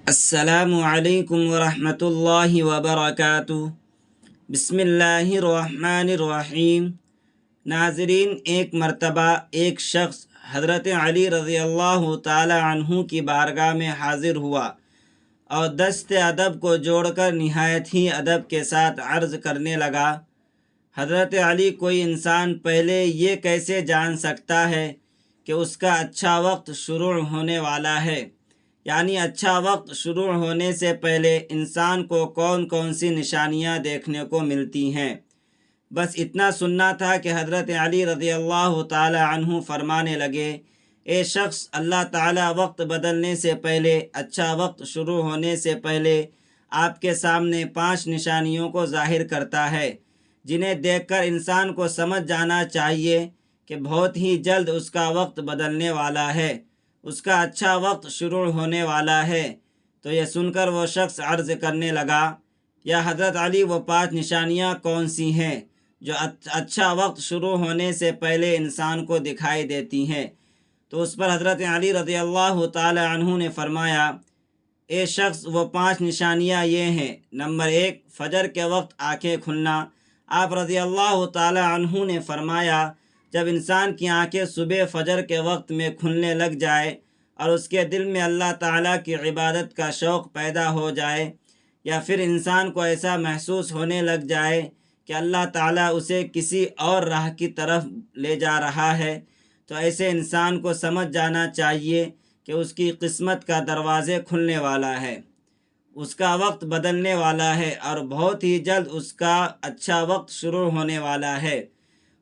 السلام علیکم ورحمۃ اللہ وبرکاتہ۔ بسم اللہ الرحمن الرحیم۔ ناظرین، ایک مرتبہ ایک شخص حضرت علی رضی اللہ تعالی عنہ کی بارگاہ میں حاضر ہوا اور دست ادب کو جوڑ کر نہایت ہی ادب کے ساتھ عرض کرنے لگا: حضرت علی، کوئی انسان پہلے یہ کیسے جان سکتا ہے کہ اس کا اچھا وقت شروع ہونے والا ہے؟ یعنی اچھا وقت شروع ہونے سے پہلے انسان کو کون کون سی نشانیاں دیکھنے کو ملتی ہیں؟ بس اتنا سننا تھا کہ حضرت علی رضی اللہ تعالی عنہ فرمانے لگے: اے شخص، اللہ تعالی وقت بدلنے سے پہلے، اچھا وقت شروع ہونے سے پہلے آپ کے سامنے 5 نشانیوں کو ظاہر کرتا ہے، جنہیں دیکھ کر انسان کو سمجھ جانا چاہیے کہ بہت ہی جلد اس کا وقت بدلنے والا ہے، اس کا اچھا وقت شروع ہونے والا ہے۔ تو یہ سن کر وہ شخص عرض کرنے لگا: یا حضرت علی، وہ 5 نشانیاں کون سی ہیں جو اچھا وقت شروع ہونے سے پہلے انسان کو دکھائی دیتی ہیں؟ تو اس پر حضرت علی رضی اللہ تعالی عنہ نے فرمایا: اے شخص، وہ 5 نشانیاں یہ ہیں۔ نمبر 1، فجر کے وقت آنکھیں کھلنا۔ آپ رضی اللہ تعالی عنہ نے فرمایا: جب انسان کی آنکھیں صبح فجر کے وقت میں کھلنے لگ جائے اور اس کے دل میں اللہ تعالیٰ کی عبادت کا شوق پیدا ہو جائے، یا پھر انسان کو ایسا محسوس ہونے لگ جائے کہ اللہ تعالیٰ اسے کسی اور راہ کی طرف لے جا رہا ہے، تو ایسے انسان کو سمجھ جانا چاہیے کہ اس کی قسمت کا دروازے کھلنے والا ہے، اس کا وقت بدلنے والا ہے اور بہت ہی جلد اس کا اچھا وقت شروع ہونے والا ہے،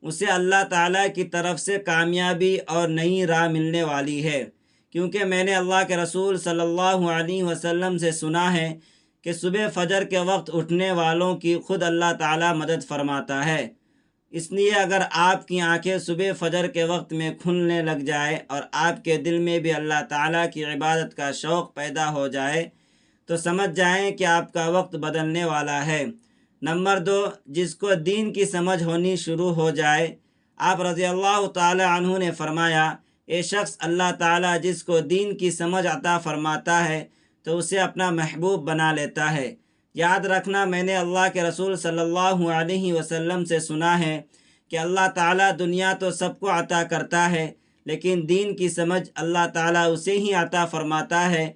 اسے اللہ تعالیٰ کی طرف سے کامیابی اور نئی راہ ملنے والی ہے۔ کیونکہ میں نے اللہ کے رسول صلی اللہ علیہ وسلم سے سنا ہے کہ صبح فجر کے وقت اٹھنے والوں کی خود اللہ تعالیٰ مدد فرماتا ہے۔ اس لیے اگر آپ کی آنکھیں صبح فجر کے وقت میں کھلنے لگ جائے اور آپ کے دل میں بھی اللہ تعالیٰ کی عبادت کا شوق پیدا ہو جائے تو سمجھ جائیں کہ آپ کا وقت بدلنے والا ہے۔ نمبر 2، جس کو دین کی سمجھ ہونی شروع ہو جائے۔ آپ رضی اللہ تعالی عنہ نے فرمایا: اے شخص، اللہ تعالیٰ جس کو دین کی سمجھ عطا فرماتا ہے تو اسے اپنا محبوب بنا لیتا ہے۔ یاد رکھنا، میں نے اللہ کے رسول صلی اللہ علیہ وسلم سے سنا ہے کہ اللہ تعالیٰ دنیا تو سب کو عطا کرتا ہے، لیکن دین کی سمجھ اللہ تعالیٰ اسے ہی عطا فرماتا ہے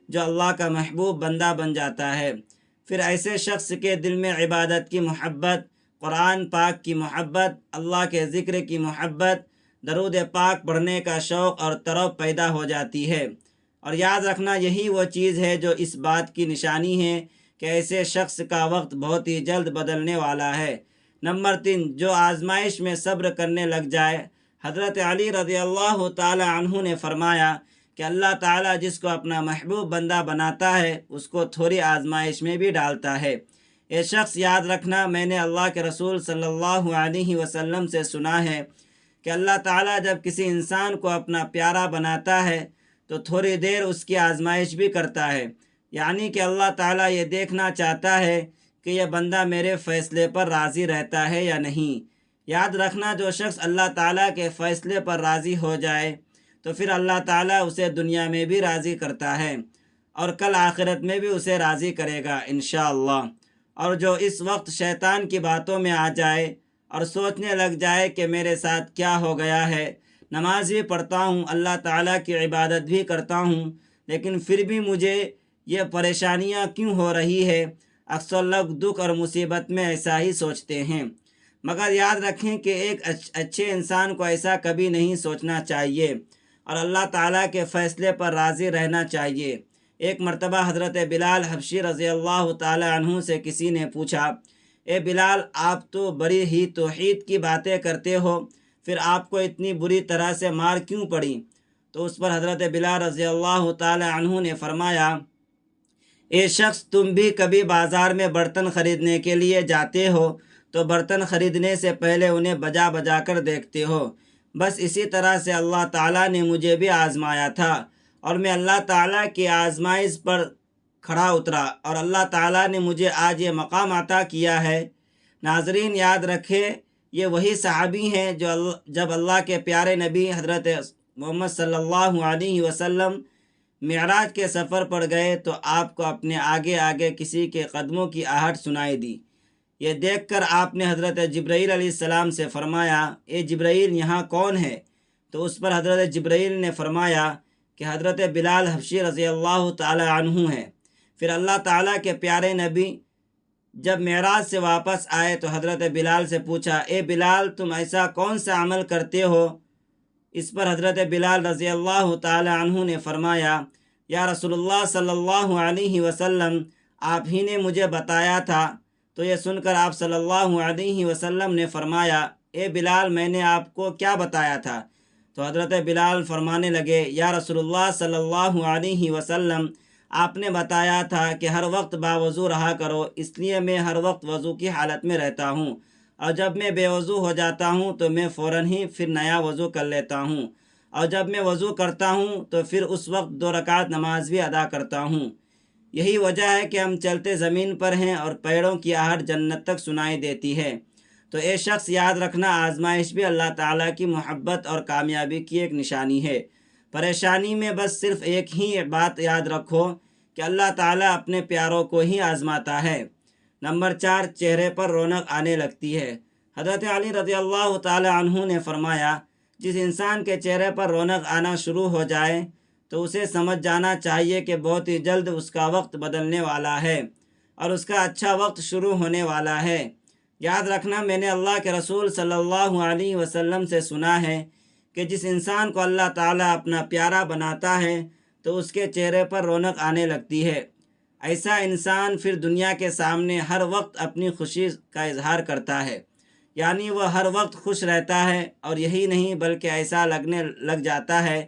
جو اللہ کا محبوب بندہ بن جاتا ہے۔ پھر ایسے شخص کے دل میں عبادت کی محبت، قرآن پاک کی محبت، اللہ کے ذکر کی محبت، درود پاک پڑھنے کا شوق اور طرب پیدا ہو جاتی ہے۔ اور یاد رکھنا، یہی وہ چیز ہے جو اس بات کی نشانی ہے کہ ایسے شخص کا وقت بہت ہی جلد بدلنے والا ہے۔ نمبر 3، جو آزمائش میں صبر کرنے لگ جائے۔ حضرت علی رضی اللہ تعالی عنہ نے فرمایا کہ اللہ تعالیٰ جس کو اپنا محبوب بندہ بناتا ہے اس کو تھوڑی آزمائش میں بھی ڈالتا ہے۔ یہ شخص، یاد رکھنا، میں نے اللہ کے رسول صلی اللہ علیہ وسلم سے سنا ہے کہ اللہ تعالیٰ جب کسی انسان کو اپنا پیارا بناتا ہے تو تھوڑی دیر اس کی آزمائش بھی کرتا ہے، یعنی کہ اللہ تعالیٰ یہ دیکھنا چاہتا ہے کہ یہ بندہ میرے فیصلے پر راضی رہتا ہے یا نہیں۔ یاد رکھنا، جو شخص اللہ تعالیٰ کے فیصلے پر راضی ہو جائے تو پھر اللہ تعالیٰ اسے دنیا میں بھی راضی کرتا ہے اور کل آخرت میں بھی اسے راضی کرے گا انشاءاللہ۔ اور جو اس وقت شیطان کی باتوں میں آ جائے اور سوچنے لگ جائے کہ میرے ساتھ کیا ہو گیا ہے، نماز بھی پڑھتا ہوں، اللہ تعالیٰ کی عبادت بھی کرتا ہوں، لیکن پھر بھی مجھے یہ پریشانیاں کیوں ہو رہی ہے؟ اکثر لوگ دکھ اور مصیبت میں ایسا ہی سوچتے ہیں، مگر یاد رکھیں کہ ایک اچھے انسان کو ایسا کبھی نہیں سوچنا چاہیے اور اللہ تعالیٰ کے فیصلے پر راضی رہنا چاہیے۔ ایک مرتبہ حضرت بلال حبشی رضی اللہ تعالی عنہ سے کسی نے پوچھا: اے بلال، آپ تو بڑی ہی توحید کی باتیں کرتے ہو، پھر آپ کو اتنی بری طرح سے مار کیوں پڑی؟ تو اس پر حضرت بلال رضی اللہ تعالی عنہ نے فرمایا: اے شخص، تم بھی کبھی بازار میں برتن خریدنے کے لیے جاتے ہو تو برتن خریدنے سے پہلے انہیں بجا بجا کر دیکھتے ہو۔ بس اسی طرح سے اللہ تعالیٰ نے مجھے بھی آزمایا تھا اور میں اللہ تعالیٰ کی آزمائش پر کھڑا اترا اور اللہ تعالیٰ نے مجھے آج یہ مقام عطا کیا ہے۔ ناظرین، یاد رکھیں، یہ وہی صحابی ہیں جو جب اللہ کے پیارے نبی حضرت محمد صلی اللہ علیہ وسلم معراج کے سفر پر گئے تو آپ کو اپنے آگے آگے کسی کے قدموں کی آہٹ سنائی دی۔ یہ دیکھ کر آپ نے حضرت جبرائیل علیہ السلام سے فرمایا، اے جبرائیل، یہاں کون ہے؟ تو اس پر حضرت جبرائیل نے فرمایا کہ حضرت بلال حبشی رضی اللہ تعالی عنہ ہیں۔ پھر اللہ تعالیٰ کے پیارے نبی جب معراج سے واپس آئے تو حضرت بلال سے پوچھا، اے بلال، تم ایسا کون سا عمل کرتے ہو؟ اس پر حضرت بلال رضی اللہ تعالی عنہ نے فرمایا، یا رسول اللہ صلی اللہ علیہ وسلم، آپ ہی نے مجھے بتایا تھا۔ تو یہ سن کر آپ صلی اللہ علیہ وسلم نے فرمایا، اے بلال، میں نے آپ کو کیا بتایا تھا؟ تو حضرت بلال فرمانے لگے، یا رسول اللہ صلی اللہ علیہ وسلم، آپ نے بتایا تھا کہ ہر وقت باوضو رہا کرو، اس لیے میں ہر وقت وضو کی حالت میں رہتا ہوں، اور جب میں بے وضو ہو جاتا ہوں تو میں فوراً ہی پھر نیا وضو کر لیتا ہوں، اور جب میں وضو کرتا ہوں تو پھر اس وقت 2 رکعت نماز بھی ادا کرتا ہوں۔ یہی وجہ ہے کہ ہم چلتے زمین پر ہیں اور پیڑوں کی آہٹ جنت تک سنائی دیتی ہے۔ تو اے شخص، یاد رکھنا، آزمائش بھی اللہ تعالیٰ کی محبت اور کامیابی کی ایک نشانی ہے۔ پریشانی میں بس صرف ایک ہی بات یاد رکھو کہ اللہ تعالیٰ اپنے پیاروں کو ہی آزماتا ہے۔ نمبر 4، چہرے پر رونق آنے لگتی ہے۔ حضرت علی رضی اللہ تعالی عنہ نے فرمایا، جس انسان کے چہرے پر رونق آنا شروع ہو جائے تو اسے سمجھ جانا چاہیے کہ بہت ہی جلد اس کا وقت بدلنے والا ہے اور اس کا اچھا وقت شروع ہونے والا ہے۔ یاد رکھنا، میں نے اللہ کے رسول صلی اللہ علیہ وسلم سے سنا ہے کہ جس انسان کو اللہ تعالیٰ اپنا پیارا بناتا ہے تو اس کے چہرے پر رونق آنے لگتی ہے۔ ایسا انسان پھر دنیا کے سامنے ہر وقت اپنی خوشی کا اظہار کرتا ہے، یعنی وہ ہر وقت خوش رہتا ہے، اور یہی نہیں بلکہ ایسا لگنے لگ جاتا ہے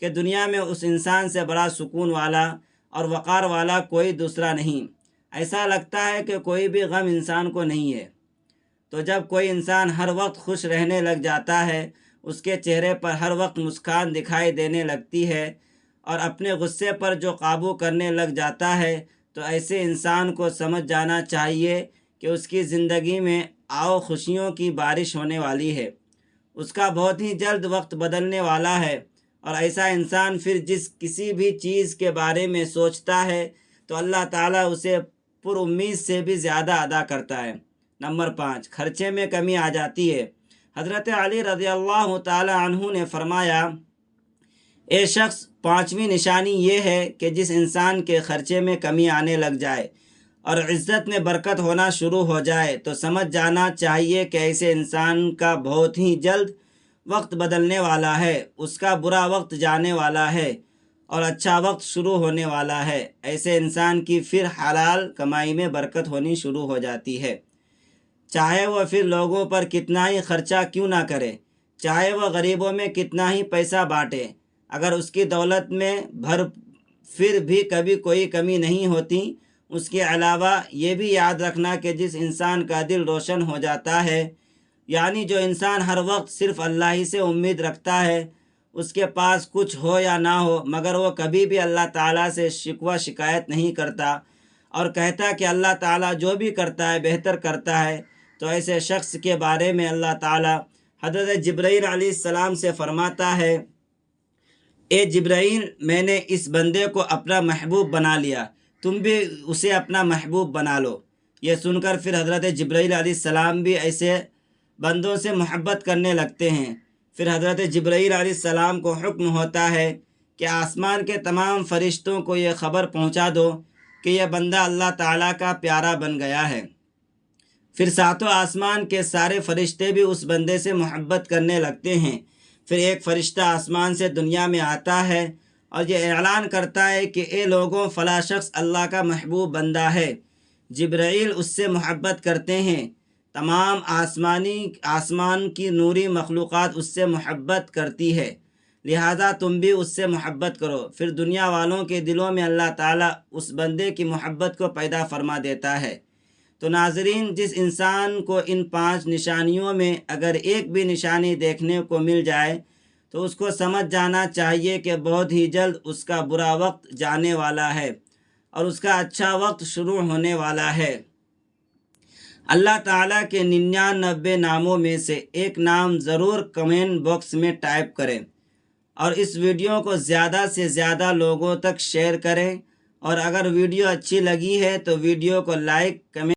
کہ دنیا میں اس انسان سے بڑا سکون والا اور وقار والا کوئی دوسرا نہیں۔ ایسا لگتا ہے کہ کوئی بھی غم انسان کو نہیں ہے۔ تو جب کوئی انسان ہر وقت خوش رہنے لگ جاتا ہے، اس کے چہرے پر ہر وقت مسکان دکھائی دینے لگتی ہے، اور اپنے غصے پر جو قابو کرنے لگ جاتا ہے، تو ایسے انسان کو سمجھ جانا چاہیے کہ اس کی زندگی میں خوشیوں کی بارش ہونے والی ہے، اس کا بہت ہی جلد وقت بدلنے والا ہے۔ اور ایسا انسان پھر کسی بھی چیز کے بارے میں سوچتا ہے تو اللہ تعالیٰ اسے پر امید سے بھی زیادہ عطا کرتا ہے۔ نمبر 5، خرچے میں کمی آ جاتی ہے۔ حضرت علی رضی اللہ تعالی عنہ نے فرمایا، اے شخص، 5ویں نشانی یہ ہے کہ جس انسان کے خرچے میں کمی آنے لگ جائے اور عزت میں برکت ہونا شروع ہو جائے تو سمجھ جانا چاہیے کہ ایسے انسان کا بہت ہی جلد وقت بدلنے والا ہے، اس کا برا وقت جانے والا ہے اور اچھا وقت شروع ہونے والا ہے۔ ایسے انسان کی پھر حلال کمائی میں برکت ہونی شروع ہو جاتی ہے، چاہے وہ پھر لوگوں پر کتنا ہی خرچہ کیوں نہ کرے، چاہے وہ غریبوں میں کتنا ہی پیسہ بانٹے، اگر اس کی دولت میں پھر بھی کبھی کوئی کمی نہیں ہوتی۔ اس کے علاوہ یہ بھی یاد رکھنا کہ جس انسان کا دل روشن ہو جاتا ہے، یعنی جو انسان ہر وقت صرف اللہ ہی سے امید رکھتا ہے، اس کے پاس کچھ ہو یا نہ ہو مگر وہ کبھی بھی اللہ تعالیٰ سے شکوہ شکایت نہیں کرتا اور کہتا کہ اللہ تعالیٰ جو بھی کرتا ہے بہتر کرتا ہے، تو ایسے شخص کے بارے میں اللہ تعالیٰ حضرت جبرائیل علیہ السلام سے فرماتا ہے، اے جبرائیل، میں نے اس بندے کو اپنا محبوب بنا لیا، تم بھی اسے اپنا محبوب بنا لو۔ یہ سن کر پھر حضرت جبرائیل علیہ السلام بھی ایسے بندوں سے محبت کرنے لگتے ہیں۔ پھر حضرت جبرائیل علیہ السلام کو حکم ہوتا ہے کہ آسمان کے تمام فرشتوں کو یہ خبر پہنچا دو کہ یہ بندہ اللہ تعالیٰ کا پیارا بن گیا ہے۔ پھر 7 آسمان کے سارے فرشتے بھی اس بندے سے محبت کرنے لگتے ہیں۔ پھر ایک فرشتہ آسمان سے دنیا میں آتا ہے اور یہ اعلان کرتا ہے کہ اے لوگوں، فلاں شخص اللہ کا محبوب بندہ ہے۔ جبرائیل اس سے محبت کرتے ہیں، تمام آسمان کی نوری مخلوقات اس سے محبت کرتی ہے، لہذا تم بھی اس سے محبت کرو۔ پھر دنیا والوں کے دلوں میں اللہ تعالیٰ اس بندے کی محبت کو پیدا فرما دیتا ہے۔ تو ناظرین، جس انسان کو ان 5 نشانیوں میں اگر ایک بھی نشانی دیکھنے کو مل جائے تو اس کو سمجھ جانا چاہیے کہ بہت ہی جلد اس کا برا وقت جانے والا ہے اور اس کا اچھا وقت شروع ہونے والا ہے۔ اللہ تعالیٰ کے 99 ناموں میں سے ایک نام ضرور کمنٹ باکس میں ٹائپ کریں اور اس ویڈیو کو زیادہ سے زیادہ لوگوں تک شیئر کریں، اور اگر ویڈیو اچھی لگی ہے تو ویڈیو کو لائک کمنٹ